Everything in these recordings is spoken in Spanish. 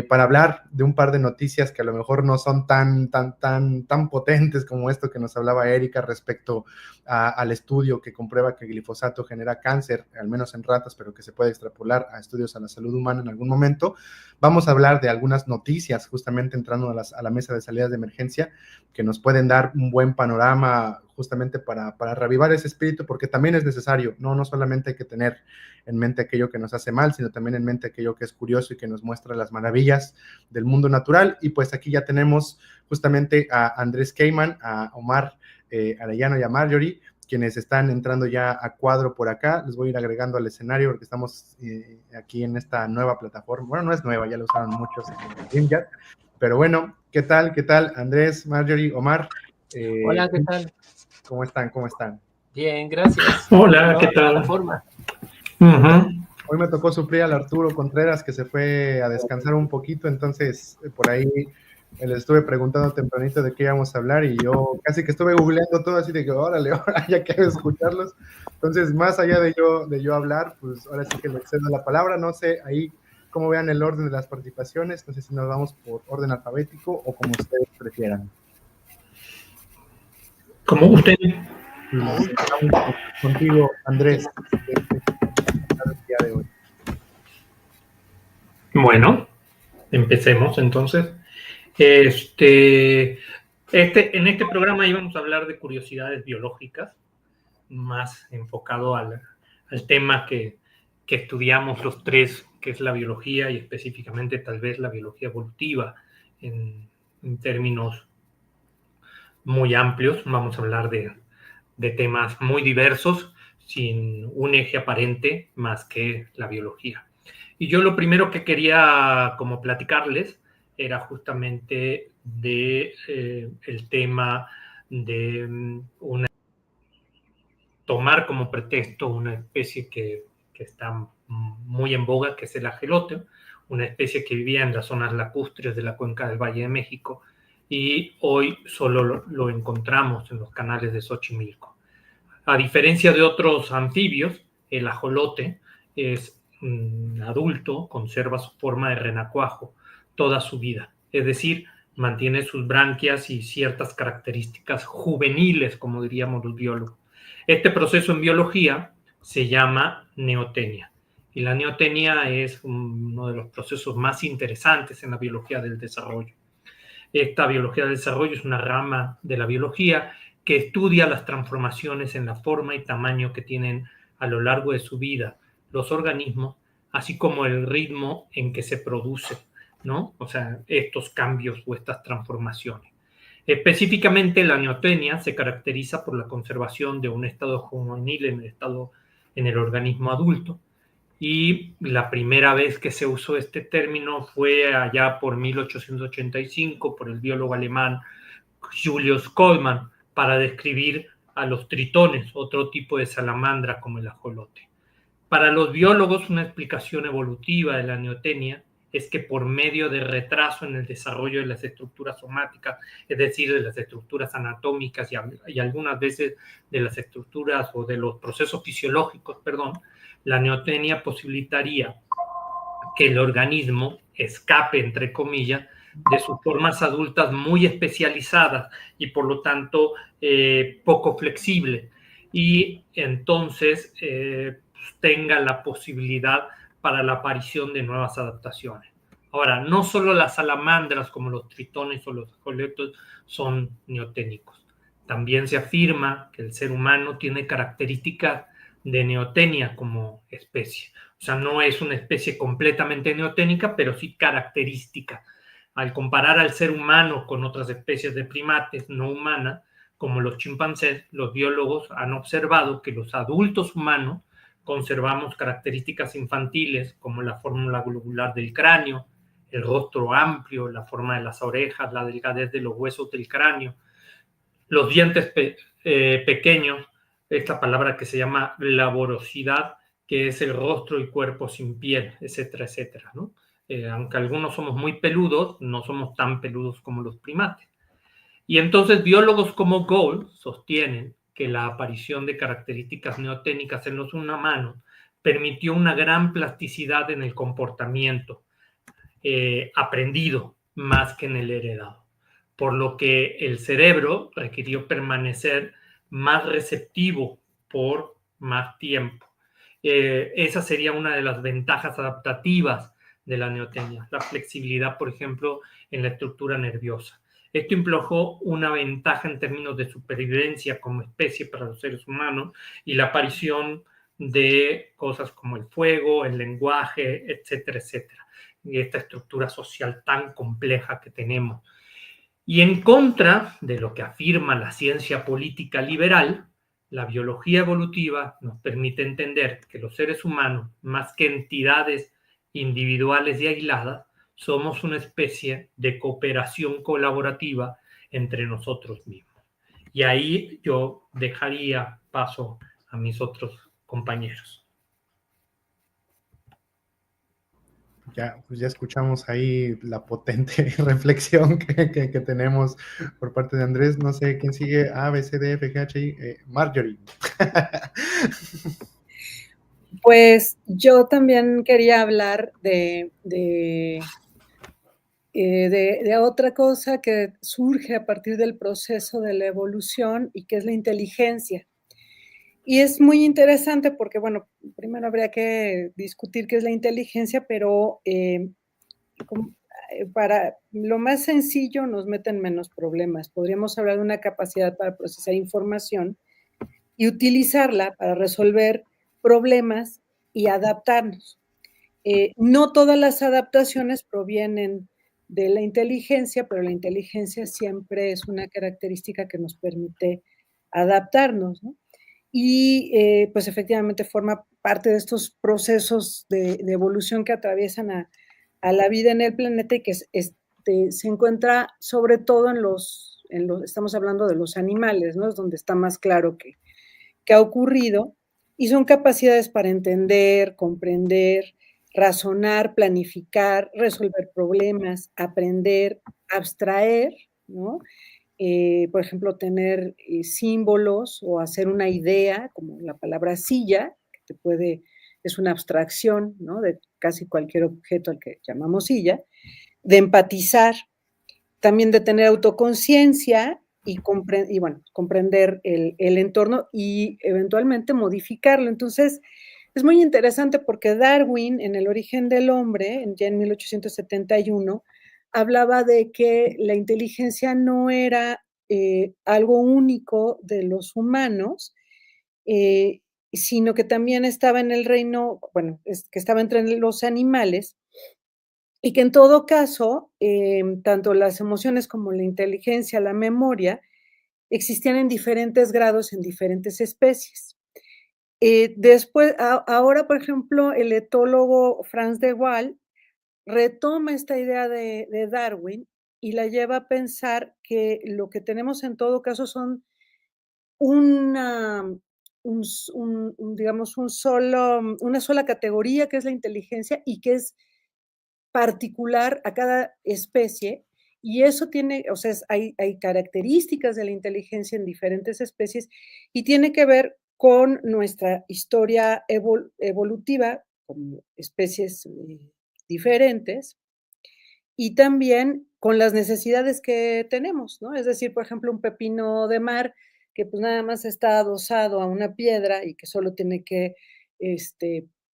para hablar de un par de noticias que a lo mejor no son tan potentes como esto que nos hablaba Erika respecto al estudio que comprueba que el glifosato genera cáncer, al menos en ratas, pero que se puede extrapolar a estudios a la salud humana en algún momento. Vamos a hablar de algunas noticias, justamente entrando a la mesa de salidas de emergencia, que nos pueden dar un buen panorama justamente para reavivar ese espíritu, porque también es necesario, no solamente hay que tener en mente aquello que nos hace mal, sino también en mente aquello que es curioso y que nos muestra las maravillas del mundo natural. Y pues aquí ya tenemos justamente a Andrés Cayman, a Omar Arellano y a Marjorie, quienes están entrando ya a cuadro por acá. Les voy a ir agregando al escenario porque estamos aquí en esta nueva plataforma. Bueno, no es nueva, ya lo usaron muchos en StreamYard. Pero bueno, ¿qué tal? ¿Qué tal? Andrés, Marjorie, Omar. Hola, ¿qué tal? ¿Cómo están? ¿Cómo están? Bien, gracias. Hola, ¿qué tal? Hoy me tocó suplir al Arturo Contreras, que se fue a descansar un poquito, entonces por ahí le estuve preguntando tempranito de qué íbamos a hablar y yo casi que estuve googleando todo así de que órale, ahora ya quiero escucharlos. Entonces, más allá de yo hablar, pues ahora sí que le cedo la palabra. No sé ahí cómo vean el orden de las participaciones, no sé si nos vamos por orden alfabético o como ustedes prefieran. Como usted. Contigo, Andrés. Día de hoy. Bueno, empecemos entonces. En este programa íbamos a hablar de curiosidades biológicas, más enfocado al tema que estudiamos los tres, que es la biología y específicamente tal vez la biología evolutiva en términos muy amplios. Vamos a hablar de temas muy diversos sin un eje aparente más que la biología. Y yo lo primero que quería como platicarles era justamente de el tema de tomar como pretexto una especie que está muy en boga, que es el ajelote, una especie que vivía en las zonas lacustres de la cuenca del Valle de México y hoy solo lo encontramos en los canales de Xochimilco. A diferencia de otros anfibios, el ajolote es adulto, conserva su forma de renacuajo toda su vida, es decir, mantiene sus branquias y ciertas características juveniles, como diríamos los biólogos. Este proceso en biología se llama neotenia, y la neotenia es uno de los procesos más interesantes en la biología del desarrollo. Esta biología del desarrollo es una rama de la biología que estudia las transformaciones en la forma y tamaño que tienen a lo largo de su vida los organismos, así como el ritmo en que se produce, ¿no? O sea, estos cambios o estas transformaciones. Específicamente, la neotenia se caracteriza por la conservación de un estado juvenil en el organismo adulto, y la primera vez que se usó este término fue allá por 1885 por el biólogo alemán Julius Kollmann para describir a los tritones, otro tipo de salamandra como el ajolote. Para los biólogos, una explicación evolutiva de la neotenia es que por medio de retraso en el desarrollo de las estructuras somáticas, es decir, de las estructuras anatómicas y algunas veces de las estructuras o de los procesos fisiológicos, la neotenia posibilitaría que el organismo escape, entre comillas, de sus formas adultas muy especializadas y por lo tanto poco flexible, y entonces tenga la posibilidad para la aparición de nuevas adaptaciones. Ahora, no solo las salamandras como los tritones o los ajolotes son neoténicos. También se afirma que el ser humano tiene características de neotenia como especie. O sea, no es una especie completamente neoténica, pero sí característica. Al comparar al ser humano con otras especies de primates no humanas, como los chimpancés, los biólogos han observado que los adultos humanos conservamos características infantiles como la fórmula globular del cráneo, el rostro amplio, la forma de las orejas, la delgadez de los huesos del cráneo, los dientes pequeños, esta palabra que se llama laborosidad, que es el rostro y cuerpo sin piel, etcétera, etcétera, ¿no? Aunque algunos somos muy peludos, no somos tan peludos como los primates. Y entonces biólogos como Gould sostienen que la aparición de características neoténicas en los humanos permitió una gran plasticidad en el comportamiento. aprendido más que en el heredado, por lo que el cerebro requirió permanecer más receptivo por más tiempo. Esa sería una de las ventajas adaptativas de la neotenia, la flexibilidad, por ejemplo, en la estructura nerviosa. Esto implicó una ventaja en términos de supervivencia como especie para los seres humanos y la aparición de cosas como el fuego, el lenguaje, etcétera, etcétera, y esta estructura social tan compleja que tenemos. Y en contra de lo que afirma la ciencia política liberal, la biología evolutiva nos permite entender que los seres humanos, más que entidades individuales y aisladas, somos una especie de cooperación colaborativa entre nosotros mismos. Y ahí yo dejaría paso a mis otros compañeros. Pues ya escuchamos ahí la potente reflexión que tenemos por parte de Andrés. No sé quién sigue. A, B, C, D, F, G, H, I. Marjorie. Pues yo también quería hablar de otra cosa que surge a partir del proceso de la evolución y que es la inteligencia. Y es muy interesante porque, bueno, primero habría que discutir qué es la inteligencia, pero para lo más sencillo nos meten menos problemas. Podríamos hablar de una capacidad para procesar información y utilizarla para resolver problemas y adaptarnos. No todas las adaptaciones provienen de la inteligencia, pero la inteligencia siempre es una característica que nos permite adaptarnos, ¿no? Y pues efectivamente forma parte de estos procesos de evolución que atraviesan a la vida en el planeta y que se encuentra sobre todo estamos hablando de los animales, ¿no? Es donde está más claro que ha ocurrido, y son capacidades para entender, comprender, razonar, planificar, resolver problemas, aprender, abstraer, ¿no? Por ejemplo, tener símbolos o hacer una idea, como la palabra silla, que es una abstracción, ¿no? De casi cualquier objeto al que llamamos silla, de empatizar, también de tener autoconciencia y comprender el entorno y eventualmente modificarlo. Entonces, es muy interesante porque Darwin, en El origen del hombre, ya en 1871, hablaba de que la inteligencia no era algo único de los humanos, sino que también estaba en el reino, que estaba entre los animales, y que en todo caso, tanto las emociones como la inteligencia, la memoria, existían en diferentes grados en diferentes especies. Después, ahora, por ejemplo, el etólogo Franz de Waal retoma esta idea de Darwin y la lleva a pensar que lo que tenemos en todo caso son digamos, una sola categoría, que es la inteligencia, y que es particular a cada especie, y eso tiene, o sea, hay características de la inteligencia en diferentes especies y tiene que ver con nuestra historia evolutiva como especies diferentes y también con las necesidades que tenemos, ¿no? Es decir, por ejemplo, un pepino de mar que pues nada más está adosado a una piedra y que solo tiene que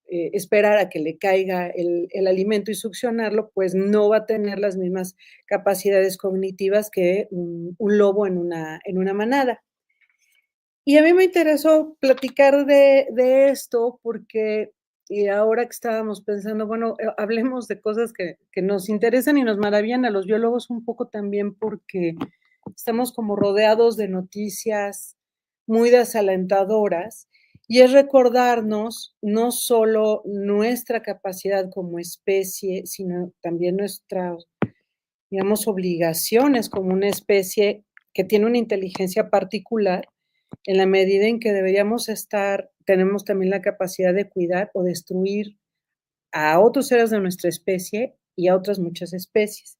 esperar a que le caiga el alimento y succionarlo, pues no va a tener las mismas capacidades cognitivas que un lobo en una manada. Y a mí me interesó platicar de esto porque ahora que estábamos pensando, bueno, hablemos de cosas que nos interesan y nos maravillan a los biólogos un poco también porque estamos como rodeados de noticias muy desalentadoras y es recordarnos no solo nuestra capacidad como especie, sino también nuestras, digamos, obligaciones como una especie que tiene una inteligencia particular en la medida en que tenemos también la capacidad de cuidar o destruir a otros seres de nuestra especie y a otras muchas especies.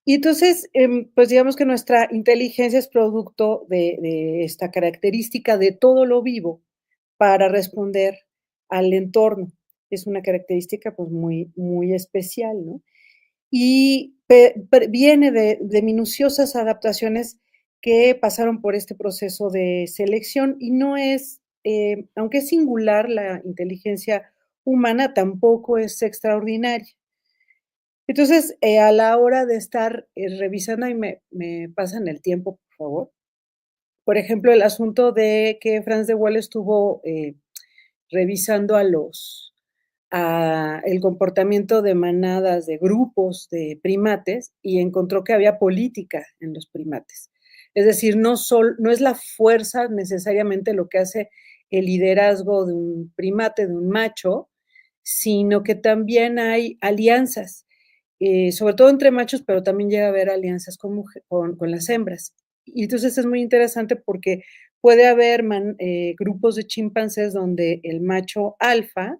Y entonces, pues digamos que nuestra inteligencia es producto de esta característica de todo lo vivo para responder al entorno. es una característica pues muy, muy especial, ¿no? Y viene de minuciosas adaptaciones que pasaron por este proceso de selección y no es, aunque es singular, la inteligencia humana tampoco es extraordinaria. Entonces, a la hora de estar revisando, y me pasan el tiempo, por favor. Por ejemplo, el asunto de que Franz de Waal estuvo revisando el comportamiento de manadas, de grupos de primates, y encontró que había política en los primates. Es decir, no es la fuerza necesariamente lo que hace el liderazgo de un primate, de un macho, sino que también hay alianzas, sobre todo entre machos, pero también llega a haber alianzas con las hembras. Y entonces es muy interesante porque puede haber grupos de chimpancés donde el macho alfa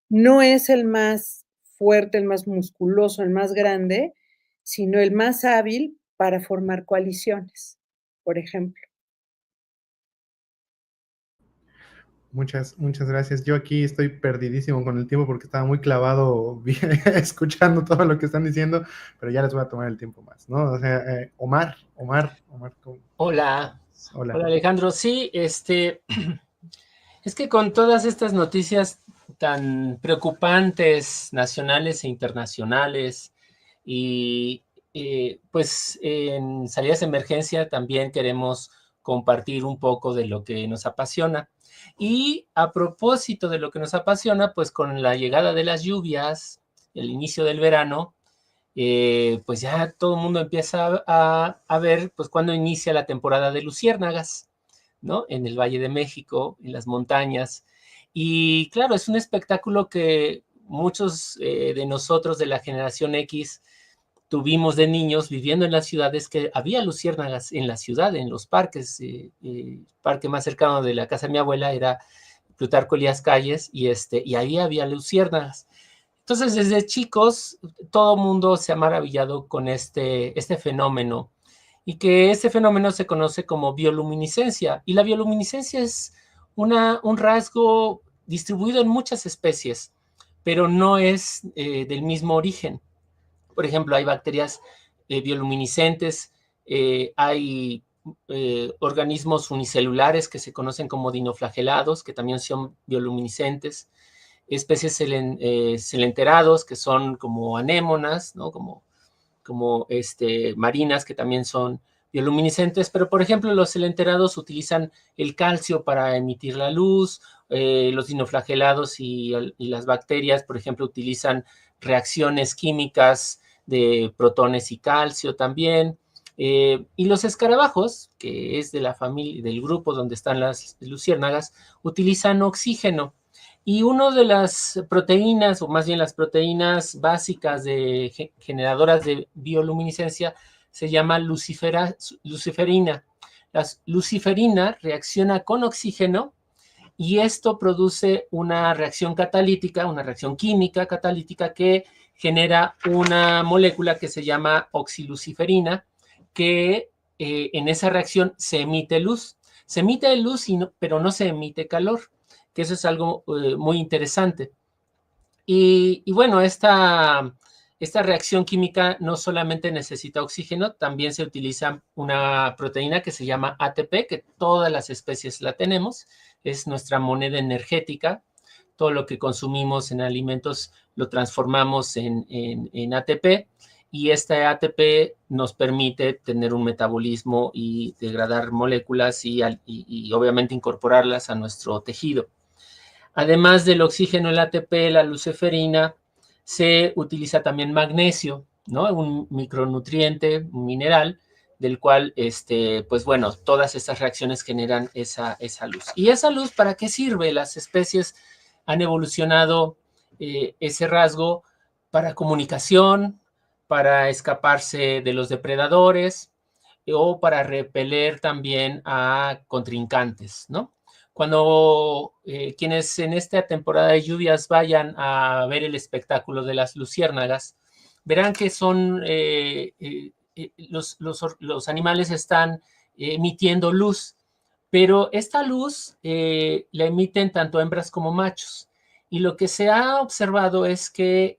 no es el más fuerte, el más musculoso, el más grande, sino el más hábil para formar coaliciones, por ejemplo. Muchas gracias. Yo aquí estoy perdidísimo con el tiempo porque estaba muy clavado escuchando todo lo que están diciendo, pero ya les voy a tomar el tiempo más, ¿no? O sea, Omar. Hola. Hola, Alejandro. Sí, es que con todas estas noticias tan preocupantes, nacionales e internacionales, y pues en Salidas de Emergencia también queremos compartir un poco de lo que nos apasiona. Y a propósito de lo que nos apasiona, pues con la llegada de las lluvias, el inicio del verano, pues ya todo el mundo empieza a ver pues cuándo inicia la temporada de luciérnagas, ¿no? En el Valle de México, en las montañas. Y claro, es un espectáculo que muchos de nosotros de la generación X tuvimos de niños viviendo en las ciudades, que había luciérnagas en la ciudad, en los parques. El parque más cercano de la casa de mi abuela era Plutarco Elías Calles, y ahí había luciérnagas. Entonces, desde chicos, todo el mundo se ha maravillado con este fenómeno, y que este fenómeno se conoce como bioluminiscencia. Y la bioluminiscencia es un rasgo distribuido en muchas especies, pero no es del mismo origen. Por ejemplo, hay bacterias bioluminiscentes, hay organismos unicelulares que se conocen como dinoflagelados, que también son bioluminiscentes, especies celenterados, que son como anémonas, ¿no? como marinas, que también son bioluminiscentes, pero por ejemplo los celenterados utilizan el calcio para emitir la luz, los dinoflagelados y las bacterias, por ejemplo, utilizan reacciones químicas de protones y calcio también, y los escarabajos, que es de la familia, del grupo donde están las luciérnagas, utilizan oxígeno. Y una de las proteínas, o más bien las proteínas básicas generadoras de bioluminiscencia, se llama luciferina. La luciferina reacciona con oxígeno, y esto produce una reacción catalítica, una reacción química catalítica, que genera una molécula que se llama oxiluciferina, que en esa reacción se emite luz. Se emite luz, pero no se emite calor, que eso es algo muy interesante. Y bueno, esta reacción química no solamente necesita oxígeno, también se utiliza una proteína que se llama ATP, que todas las especies la tenemos, es nuestra moneda energética. Todo lo que consumimos en alimentos lo transformamos en ATP, y este ATP nos permite tener un metabolismo y degradar moléculas y obviamente incorporarlas a nuestro tejido. Además del oxígeno, el ATP, la luciferina, se utiliza también magnesio, ¿no? Un micronutriente, un mineral, del cual, pues bueno, todas estas reacciones generan esa luz. ¿Y esa luz para qué sirve? Las especies han evolucionado ese rasgo para comunicación, para escaparse de los depredadores, o para repeler también a contrincantes, ¿no? Cuando quienes en esta temporada de lluvias vayan a ver el espectáculo de las luciérnagas, verán que son los animales están emitiendo luz, pero esta luz la emiten tanto hembras como machos. y lo que se ha observado es que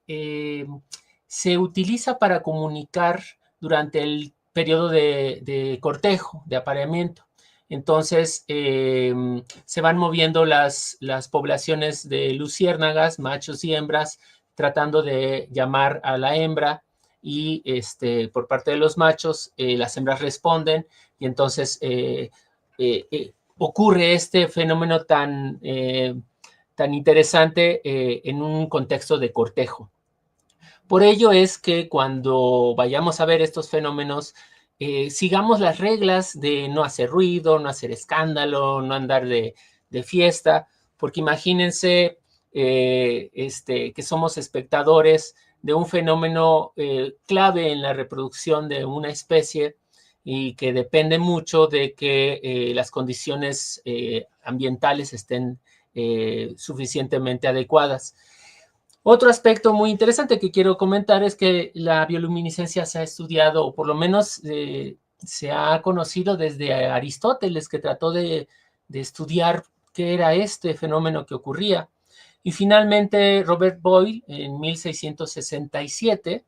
se utiliza para comunicar durante el periodo de cortejo, de apareamiento. Entonces, se van moviendo las poblaciones de luciérnagas, machos y hembras, tratando de llamar a la hembra, y por parte de los machos, las hembras responden, y entonces ocurre este fenómeno tan interesante en un contexto de cortejo. Por ello es que cuando vayamos a ver estos fenómenos, sigamos las reglas de no hacer ruido, no hacer escándalo, no andar de fiesta, porque imagínense que somos espectadores de un fenómeno clave en la reproducción de una especie y que depende mucho de que las condiciones ambientales estén suficientemente adecuadas. Otro aspecto muy interesante que quiero comentar es que la bioluminiscencia se ha estudiado, o por lo menos se ha conocido desde Aristóteles, que trató de estudiar qué era este fenómeno que ocurría. Y finalmente Robert Boyle, en 1667,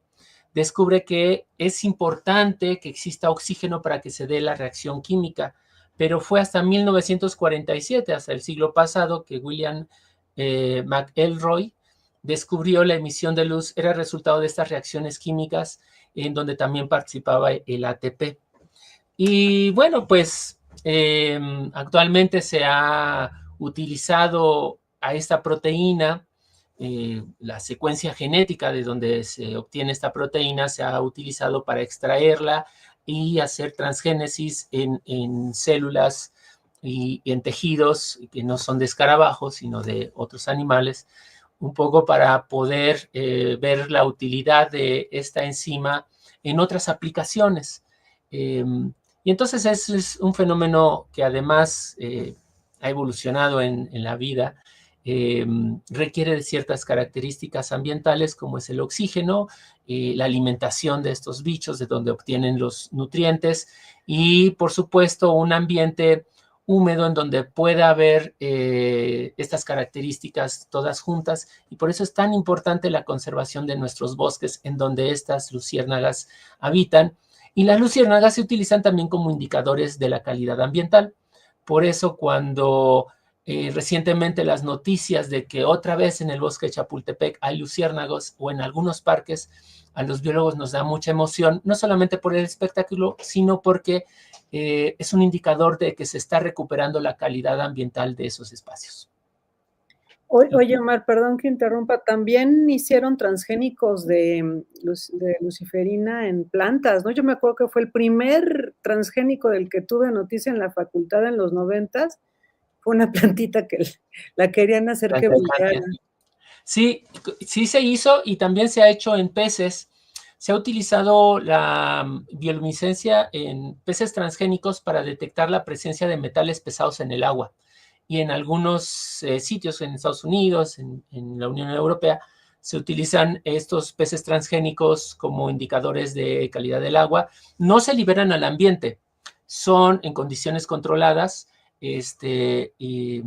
descubre que es importante que exista oxígeno para que se dé la reacción química, pero fue hasta 1947, hasta el siglo pasado, que William McElroy descubrió la emisión de luz era resultado de estas reacciones químicas en donde también participaba el ATP. Y bueno, pues actualmente se ha utilizado a esta proteína, la secuencia genética de donde se obtiene esta proteína se ha utilizado para extraerla y hacer transgénesis en células y en tejidos que no son de escarabajos, sino de otros animales, un poco para poder ver la utilidad de esta enzima en otras aplicaciones. Y entonces es un fenómeno que además ha evolucionado en la vida, requiere de ciertas características ambientales como es el oxígeno, la alimentación de estos bichos, de donde obtienen los nutrientes, y por supuesto un ambiente húmedo en donde pueda haber estas características todas juntas, y por eso es tan importante la conservación de nuestros bosques en donde estas luciérnagas habitan. Y las luciérnagas se utilizan también como indicadores de la calidad ambiental. Por eso cuando recientemente las noticias de que otra vez en el bosque de Chapultepec hay luciérnagos o en algunos parques, a los biólogos nos da mucha emoción, no solamente por el espectáculo, sino porque es un indicador de que se está recuperando la calidad ambiental de esos espacios. Oye, Omar, perdón que interrumpa, también hicieron transgénicos de luciferina en plantas, ¿no? Yo me acuerdo que fue el primer transgénico del que tuve noticia en la facultad en los 90s, fue una plantita que la querían hacer que brillara. Sí, sí se hizo, y también se ha hecho en peces. Se ha utilizado la bioluminiscencia en peces transgénicos para detectar la presencia de metales pesados en el agua. Y en algunos sitios, en Estados Unidos, en la Unión Europea, se utilizan estos peces transgénicos como indicadores de calidad del agua. No se liberan al ambiente, son en condiciones controladas, y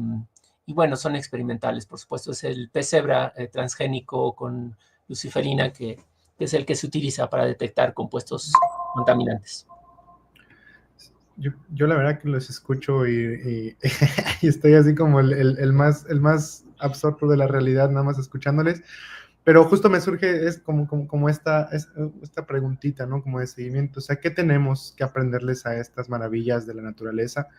bueno, son experimentales, por supuesto. Es el pez cebra transgénico con luciferina, que es el que se utiliza para detectar compuestos contaminantes. Yo la verdad que los escucho y estoy así como el más absorto de la realidad, nada más escuchándoles, pero justo me surge es como esta preguntita, ¿no? Como de seguimiento, o sea, ¿qué tenemos que aprenderles a estas maravillas de la naturaleza?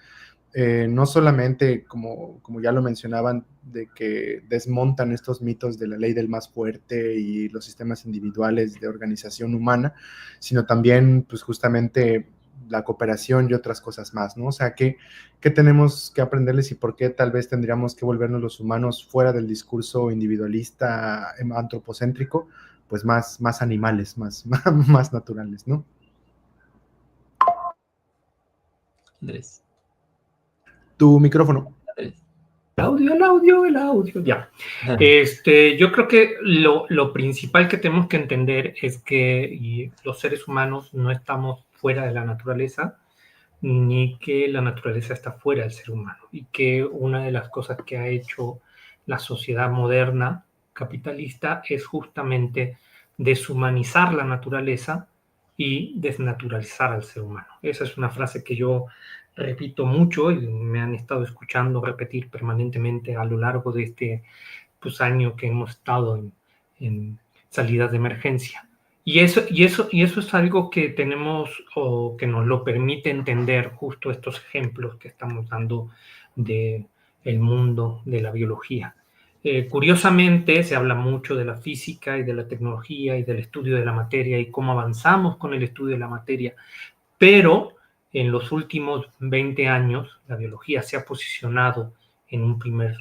No solamente, como ya lo mencionaban, de que desmontan estos mitos de la ley del más fuerte y los sistemas individuales de organización humana, sino también, pues justamente, la cooperación y otras cosas más, ¿no? O sea, ¿qué tenemos que aprenderles y por qué tal vez tendríamos que volvernos los humanos fuera del discurso individualista, antropocéntrico, pues más animales, más naturales, ¿no? Andrés. Tu micrófono. El audio, ya. Yo creo que lo principal que tenemos que entender es que los seres humanos no estamos fuera de la naturaleza, ni que la naturaleza está fuera del ser humano, y que una de las cosas que ha hecho la sociedad moderna capitalista es justamente deshumanizar la naturaleza y desnaturalizar al ser humano. Esa es una frase que yo repito mucho y me han estado escuchando repetir permanentemente a lo largo de este año que hemos estado en salidas de emergencia. Y eso es algo que tenemos o que nos lo permite entender justo estos ejemplos que estamos dando del mundo de la biología. Curiosamente, se habla mucho de la física y de la tecnología y del estudio de la materia y cómo avanzamos con el estudio de la materia, pero en los últimos 20 años la biología se ha posicionado en un primer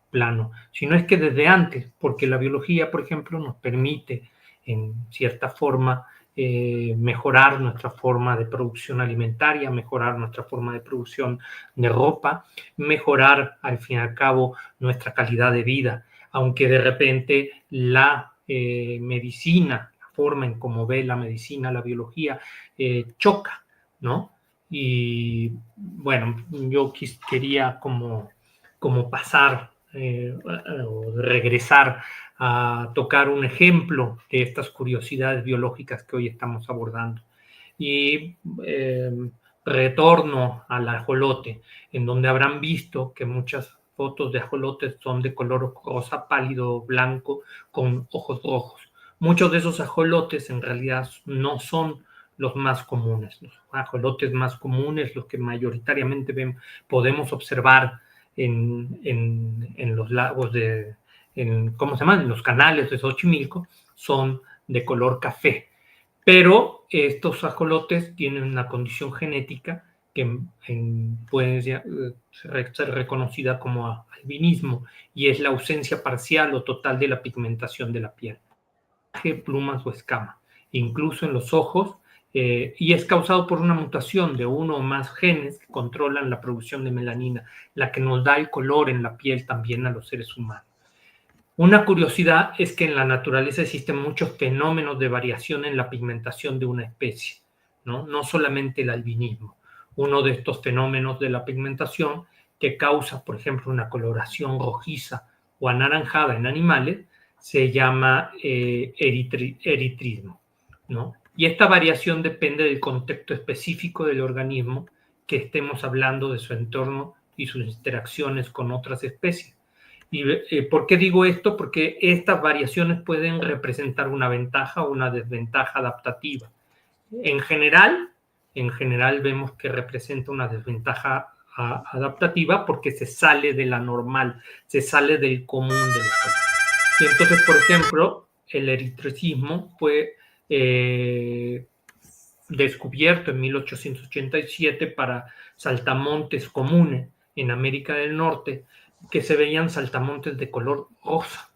plano, si no es que desde antes, porque la biología, por ejemplo, nos permite en cierta forma mejorar nuestra forma de producción alimentaria, mejorar nuestra forma de producción de ropa, mejorar al fin y al cabo nuestra calidad de vida, aunque de repente la medicina, la forma en cómo ve la medicina, la biología, choca, ¿no? Y bueno, yo quería como pasar o regresar a tocar un ejemplo de estas curiosidades biológicas que hoy estamos abordando. Y retorno al ajolote, en donde habrán visto que muchas fotos de ajolotes son de color rosa pálido, blanco, con ojos rojos. Muchos de esos ajolotes en realidad no son los más comunes. Los ajolotes más comunes, los que mayoritariamente podemos observar en los lagos ¿cómo se llaman? En los canales de Xochimilco, son de color café. Pero estos ajolotes tienen una condición genética que puede ser reconocida como albinismo, y es la ausencia parcial o total de la pigmentación de la piel, plumas o escama, incluso en los ojos, y es causado por una mutación de uno o más genes que controlan la producción de melanina, la que nos da el color en la piel también a los seres humanos. Una curiosidad es que en la naturaleza existen muchos fenómenos de variación en la pigmentación de una especie, no solamente el albinismo. Uno de estos fenómenos de la pigmentación que causa, por ejemplo, una coloración rojiza o anaranjada en animales se llama eritrismo, ¿no? Y esta variación depende del contexto específico del organismo, que estemos hablando de su entorno y sus interacciones con otras especies. ¿Y por qué digo esto? Porque estas variaciones pueden representar una ventaja o una desventaja adaptativa. En general vemos que representa una desventaja adaptativa porque se sale de la normal, se sale del común de las cosas. Y entonces, por ejemplo, el eritricismo fue descubierto en 1887 para saltamontes comunes en América del Norte, que se veían saltamontes de color rosa.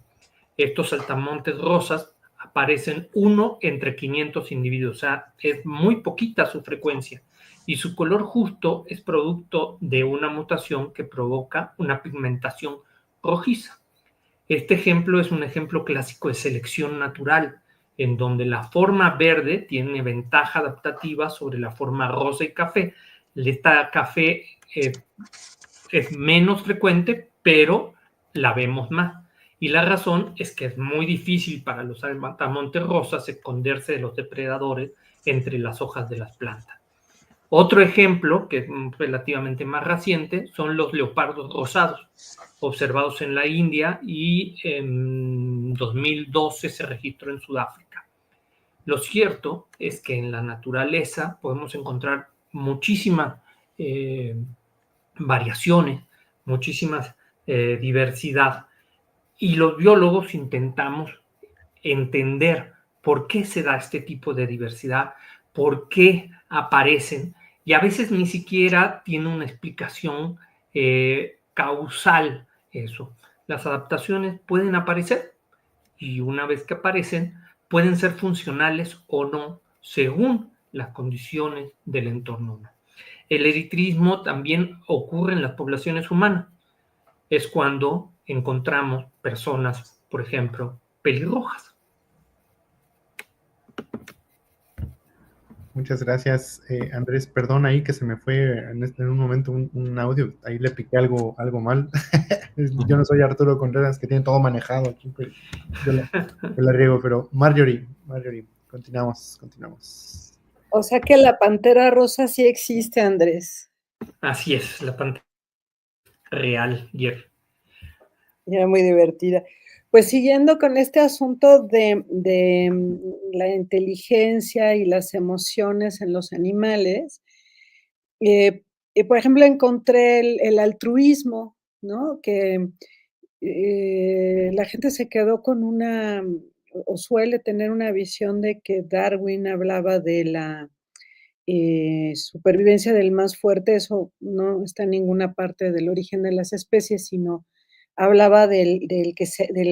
Estos saltamontes rosas aparecen 1 entre 500 individuos, o sea, es muy poquita su frecuencia, y su color justo es producto de una mutación que provoca una pigmentación rojiza. Este ejemplo es un ejemplo clásico de selección natural, en donde la forma verde tiene ventaja adaptativa sobre la forma rosa y café. Esta café es menos frecuente, pero la vemos más. Y la razón es que es muy difícil para los saltamontes rosas esconderse de los depredadores entre las hojas de las plantas. Otro ejemplo, que es relativamente más reciente, son los leopardos rosados, observados en la India, y en 2012 se registró en Sudáfrica. Lo cierto es que en la naturaleza podemos encontrar muchísimas variaciones, muchísimas diversidad, y los biólogos intentamos entender por qué se da este tipo de diversidad, por qué aparecen, y a veces ni siquiera tiene una explicación causal eso. Las adaptaciones pueden aparecer, y una vez que aparecen pueden ser funcionales o no según las condiciones del entorno. El eritrismo también ocurre en las poblaciones humanas. Es cuando encontramos personas, por ejemplo, pelirrojas. Muchas gracias, Andrés. Perdón ahí que se me fue en un momento un audio. Ahí le piqué algo mal. Yo no soy Arturo Contreras, que tiene todo manejado aquí. Pero yo la riego, pero Marjorie, continuamos. O sea que la pantera rosa sí existe, Andrés. Así es, la pantera real, Jeff. Era muy divertida. Pues siguiendo con este asunto de la inteligencia y las emociones en los animales, por ejemplo, encontré el altruismo, ¿no? Que la gente se quedó con o suele tener una visión de que Darwin hablaba de la supervivencia del más fuerte. Eso no está en ninguna parte del origen de las especies, sino hablaba del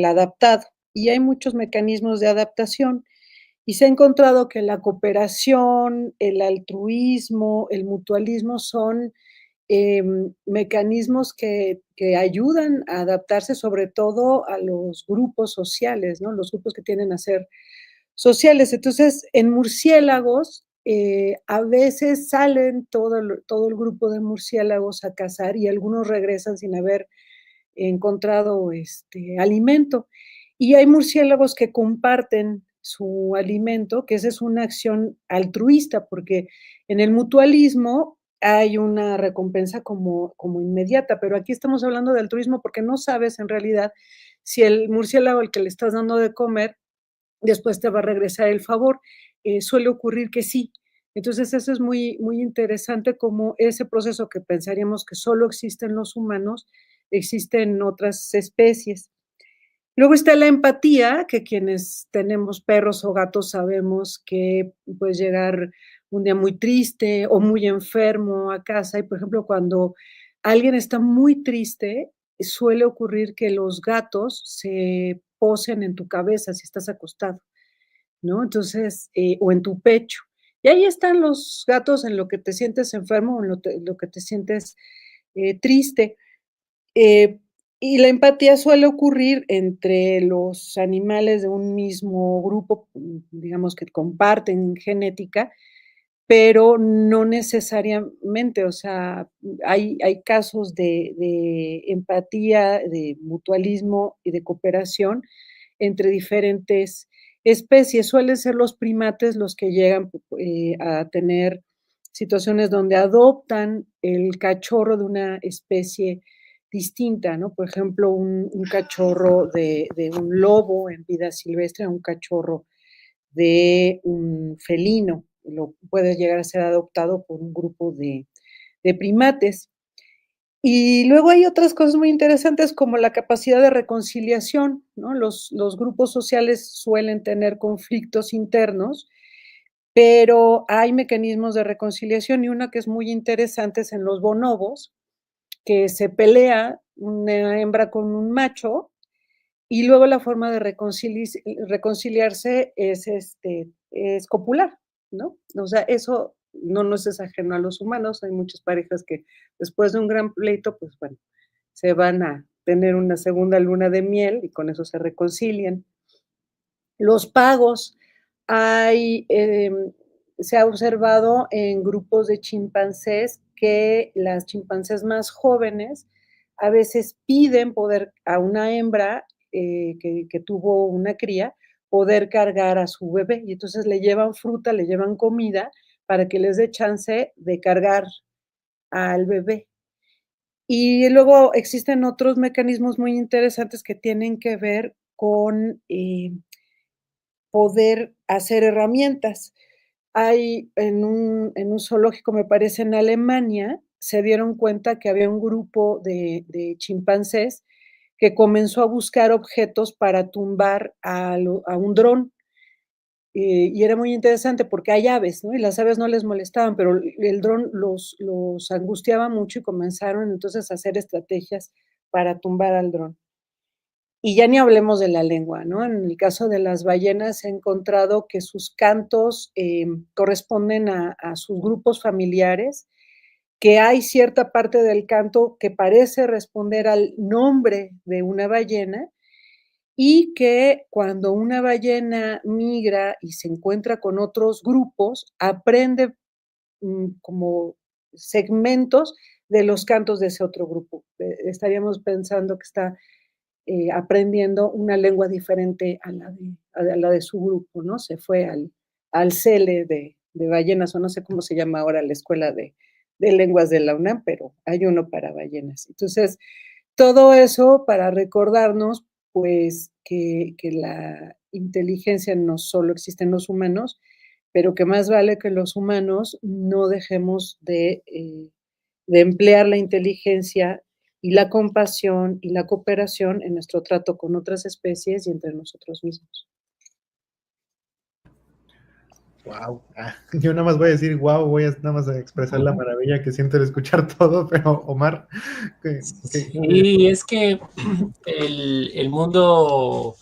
adaptado. Y hay muchos mecanismos de adaptación. Y se ha encontrado que la cooperación, el altruismo, el mutualismo son mecanismos que ayudan a adaptarse sobre todo a los grupos sociales, ¿no? Los grupos que tienden a ser sociales. Entonces, en murciélagos, a veces salen todo el grupo de murciélagos a cazar y algunos regresan sin haber encontrado alimento. Y hay murciélagos que comparten su alimento, que esa es una acción altruista, porque en el mutualismo hay una recompensa como inmediata, pero aquí estamos hablando de altruismo porque no sabes en realidad si el murciélago al que le estás dando de comer después te va a regresar el favor. Suele ocurrir que sí. Entonces, eso es muy, muy interesante, como ese proceso que pensaríamos que solo existe en los humanos, existe en otras especies. Luego está la empatía, que quienes tenemos perros o gatos sabemos que puedes llegar un día muy triste o muy enfermo a casa, y por ejemplo, cuando alguien está muy triste, suele ocurrir que los gatos se posen en tu cabeza si estás acostado, ¿no? Entonces, o en tu pecho. Y ahí están los gatos en lo que te sientes enfermo o en lo que te sientes triste. Eh, y la empatía suele ocurrir entre los animales de un mismo grupo, digamos que comparten genética, pero no necesariamente. O sea, hay casos de empatía, de mutualismo y de cooperación entre diferentes especies. Suelen ser los primates los que llegan a tener situaciones donde adoptan el cachorro de una especie distinta, ¿no? Por ejemplo, un cachorro de un lobo en vida silvestre a un cachorro de un felino. Lo puede llegar a ser adoptado por un grupo de primates. Y luego hay otras cosas muy interesantes como la capacidad de reconciliación, ¿no? Los grupos sociales suelen tener conflictos internos, pero hay mecanismos de reconciliación, y una que es muy interesante es en los bonobos, que se pelea una hembra con un macho y luego la forma de reconciliarse es copular, ¿no? O sea, eso no nos es ajeno a los humanos. Hay muchas parejas que después de un gran pleito, pues bueno, se van a tener una segunda luna de miel y con eso se reconcilian. Los pagos, se ha observado en grupos de chimpancés que las chimpancés más jóvenes a veces piden poder a una hembra que tuvo una cría, poder cargar a su bebé, y entonces le llevan fruta, le llevan comida para que les dé chance de cargar al bebé. Y luego existen otros mecanismos muy interesantes que tienen que ver con poder hacer herramientas. Hay en un zoológico, me parece, en Alemania, se dieron cuenta que había un grupo de chimpancés que comenzó a buscar objetos para tumbar a un dron. Y era muy interesante porque hay aves, ¿no? Y las aves no les molestaban, pero el dron los angustiaba mucho y comenzaron entonces a hacer estrategias para tumbar al dron. Y ya ni hablemos de la lengua, ¿no? En el caso de las ballenas se ha encontrado que sus cantos corresponden a sus grupos familiares, que hay cierta parte del canto que parece responder al nombre de una ballena, y que cuando una ballena migra y se encuentra con otros grupos, aprende como segmentos de los cantos de ese otro grupo. Estaríamos pensando que está aprendiendo una lengua diferente a la de su grupo, ¿no? Se fue al CELE de ballenas, o no sé cómo se llama ahora la escuela de lenguas de la UNAM, pero hay uno para ballenas. Entonces, todo eso para recordarnos, pues, que la inteligencia no solo existe en los humanos, pero que más vale que los humanos no dejemos de emplear la inteligencia y la compasión y la cooperación en nuestro trato con otras especies y entre nosotros mismos. Wow. Yo nada más voy a decir wow, voy a nada más a expresar la maravilla que siento al escuchar todo, pero Omar. Sí, es que el mundo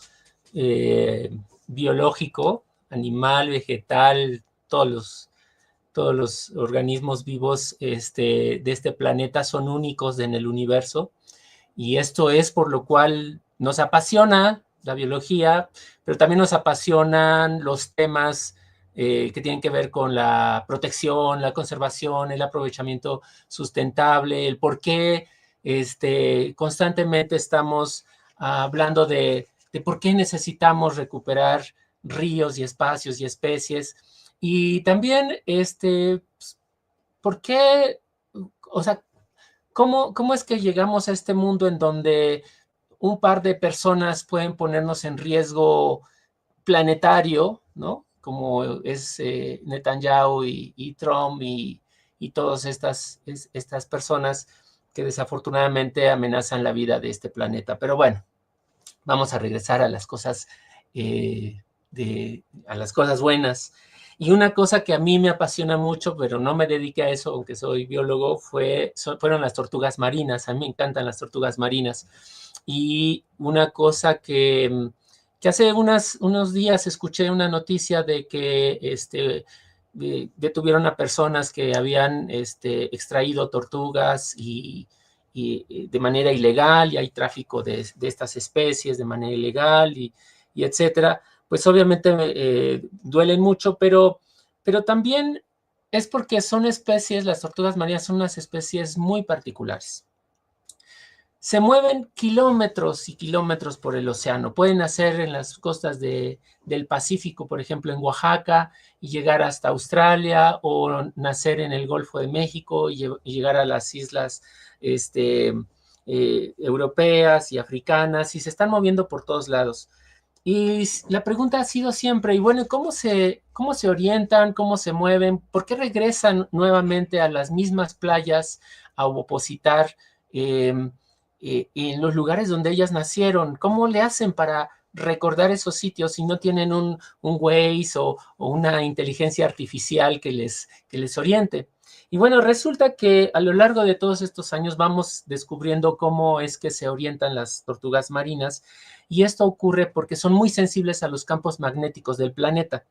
biológico, animal, vegetal, todos los organismos vivos de este planeta son únicos en el universo, y esto es por lo cual nos apasiona la biología, pero también nos apasionan los temas que tienen que ver con la protección, la conservación, el aprovechamiento sustentable, el por qué constantemente estamos hablando de por qué necesitamos recuperar ríos y espacios y especies. Y también, ¿por qué? O sea, ¿cómo es que llegamos a este mundo en donde un par de personas pueden ponernos en riesgo planetario, ¿no? Como es Netanyahu y Trump y todas estas personas que desafortunadamente amenazan la vida de este planeta. Pero bueno, vamos a regresar a las cosas, a las cosas buenas. Y una cosa que a mí me apasiona mucho, pero no me dediqué a eso, aunque soy biólogo, fueron las tortugas marinas. A mí me encantan las tortugas marinas. Y una cosa que hace unos días escuché una noticia de que detuvieron a personas que habían extraído tortugas y de manera ilegal, y hay tráfico de estas especies de manera ilegal y etcétera. Pues obviamente duelen mucho, pero también es porque son especies, las tortugas marinas son unas especies muy particulares. Se mueven kilómetros y kilómetros por el océano. Pueden nacer en las costas del Pacífico, por ejemplo, en Oaxaca, y llegar hasta Australia, o nacer en el Golfo de México y llegar a las islas europeas y africanas, y se están moviendo por todos lados. Y la pregunta ha sido siempre, y bueno, ¿cómo se orientan? ¿Cómo se mueven? ¿Por qué regresan nuevamente a las mismas playas a opositar en los lugares donde ellas nacieron? ¿Cómo le hacen para recordar esos sitios si no tienen un Waze o una inteligencia artificial que les oriente? Y bueno, resulta que a lo largo de todos estos años vamos descubriendo cómo es que se orientan las tortugas marinas, y esto ocurre porque son muy sensibles a los campos magnéticos del planeta.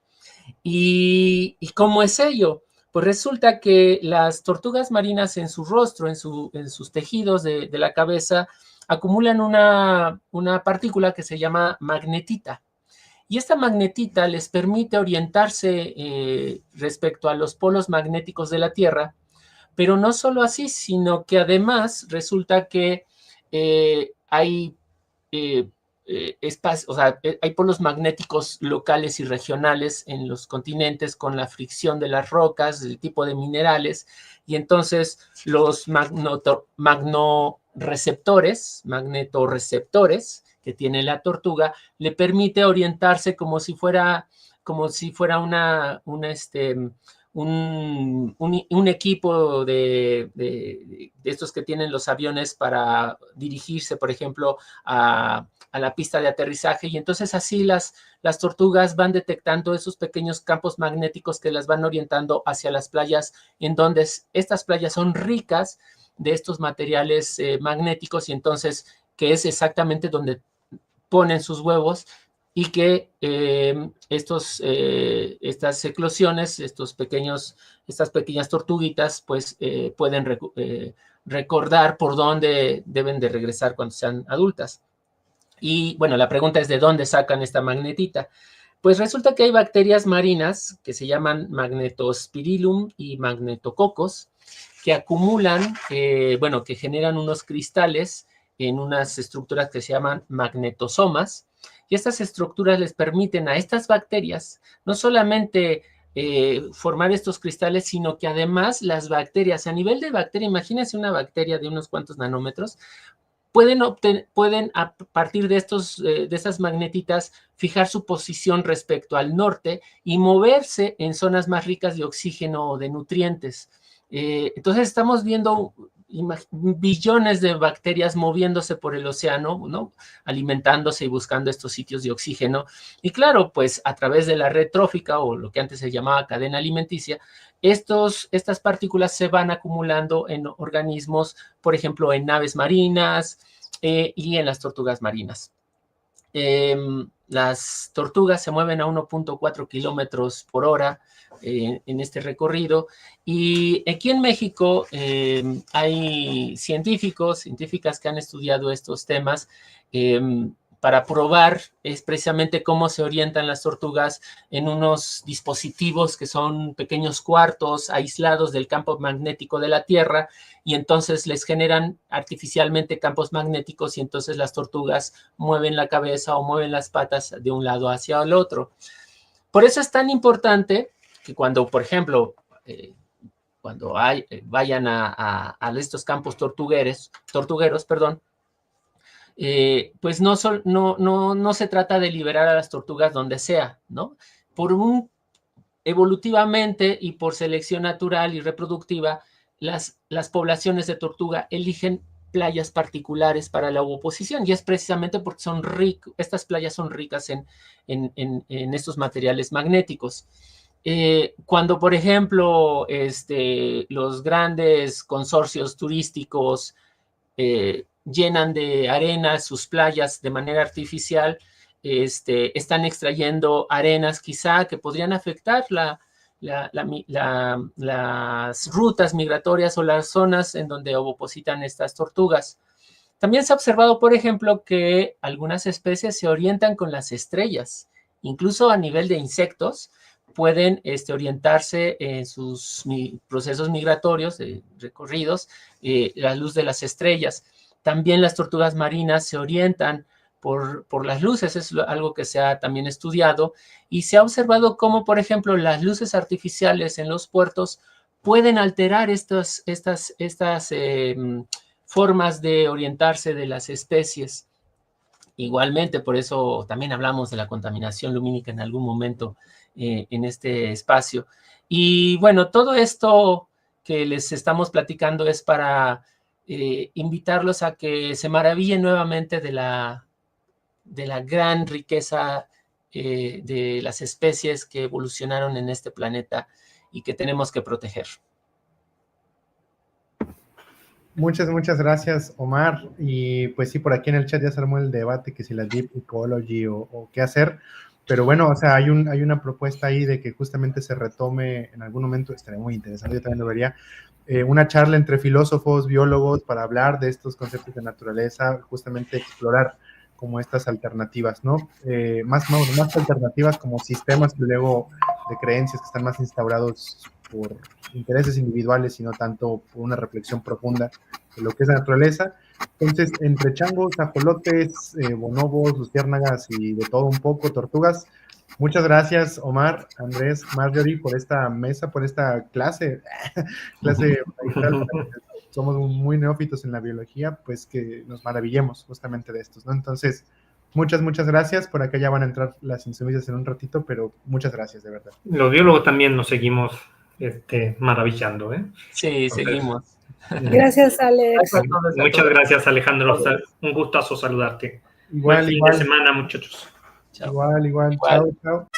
¿Y cómo es ello? Pues resulta que las tortugas marinas en su rostro, en sus tejidos de la cabeza, acumulan una partícula que se llama magnetita. Y esta magnetita les permite orientarse respecto a los polos magnéticos de la Tierra, pero no solo así, sino que además resulta que hay espacios, o sea, hay polos magnéticos locales y regionales en los continentes con la fricción de las rocas, del tipo de minerales, y entonces los magnetoreceptores que tiene la tortuga le permite orientarse como si fuera un equipo de estos que tienen los aviones para dirigirse, por ejemplo, a la pista de aterrizaje, y entonces así las tortugas van detectando esos pequeños campos magnéticos que las van orientando hacia las playas, en donde estas playas son ricas de estos materiales magnéticos, y entonces que es exactamente donde ponen sus huevos, y que estas eclosiones, estas pequeñas tortuguitas, pues pueden recordar por dónde deben de regresar cuando sean adultas. Y bueno, la pregunta es ¿de dónde sacan esta magnetita? Pues resulta que hay bacterias marinas que se llaman Magnetospirillum y Magnetococcus, que acumulan, bueno, que generan unos cristales en unas estructuras que se llaman magnetosomas, y estas estructuras les permiten a estas bacterias no solamente formar estos cristales, sino que además las bacterias, a nivel de bacteria, imagínense una bacteria de unos cuantos nanómetros, pueden a partir de estas magnetitas fijar su posición respecto al norte y moverse en zonas más ricas de oxígeno o de nutrientes. Entonces estamos viendo billones de bacterias moviéndose por el océano, ¿no? Alimentándose y buscando estos sitios de oxígeno. Y claro, pues a través de la red trófica, o lo que antes se llamaba cadena alimenticia, estas partículas se van acumulando en organismos, por ejemplo, en aves marinas y en las tortugas marinas. Las tortugas se mueven a 1.4 kilómetros por hora en este recorrido, y aquí en México hay científicas que han estudiado estos temas para probar precisamente cómo se orientan las tortugas en unos dispositivos que son pequeños cuartos aislados del campo magnético de la Tierra, y entonces les generan artificialmente campos magnéticos, y entonces las tortugas mueven la cabeza o mueven las patas de un lado hacia el otro. Por eso es tan importante que cuando, por ejemplo, cuando vayan a estos campos tortugueros, pues no se trata de liberar a las tortugas donde sea, ¿no? Evolutivamente y por selección natural y reproductiva, las poblaciones de tortuga eligen playas particulares para la ovoposición, y es precisamente porque estas playas son ricas en estos materiales magnéticos. Cuando, por ejemplo, los grandes consorcios turísticos llenan de arena sus playas de manera artificial, están extrayendo arenas quizá que podrían afectar las rutas migratorias o las zonas en donde ovopositan estas tortugas. También se ha observado, por ejemplo, que algunas especies se orientan con las estrellas, incluso a nivel de insectos. Pueden orientarse en sus procesos migratorios, recorridos, la luz de las estrellas. También las tortugas marinas se orientan por las luces, es algo que se ha también estudiado, y se ha observado cómo, por ejemplo, las luces artificiales en los puertos pueden alterar estas formas de orientarse de las especies. Igualmente, por eso también hablamos de la contaminación lumínica en algún momento en este espacio. Y bueno, todo esto que les estamos platicando es para invitarlos a que se maravillen nuevamente de la gran riqueza de las especies que evolucionaron en este planeta y que tenemos que proteger. Muchas gracias, Omar. Y pues sí, por aquí en el chat ya se armó el debate que si la Deep Ecology o qué hacer. Pero bueno, o sea, hay una propuesta ahí de que justamente se retome en algún momento, estaría muy interesante, yo también lo vería, una charla entre filósofos, biólogos, para hablar de estos conceptos de naturaleza, justamente explorar como estas alternativas, ¿no? Más alternativas como sistemas y luego de creencias que están más instaurados por intereses individuales, sino tanto por una reflexión profunda de lo que es la naturaleza. Entonces, entre changos, ajolotes, bonobos, luciérnagas y de todo un poco, tortugas. Muchas gracias, Omar, Andrés, Marjorie, por esta mesa, por esta clase. Somos muy neófitos en la biología, pues que nos maravillemos justamente de estos, ¿no? Entonces, muchas gracias. Por acá ya van a entrar las insumisias en un ratito, pero muchas gracias, de verdad. Los biólogos también nos seguimos maravillando, ¿eh? Sí, entonces, seguimos. Gracias, Alex. Muchas gracias, Alejandro. Un gustazo saludarte. Buen fin de semana, muchachos. Chao. Igual. Chao.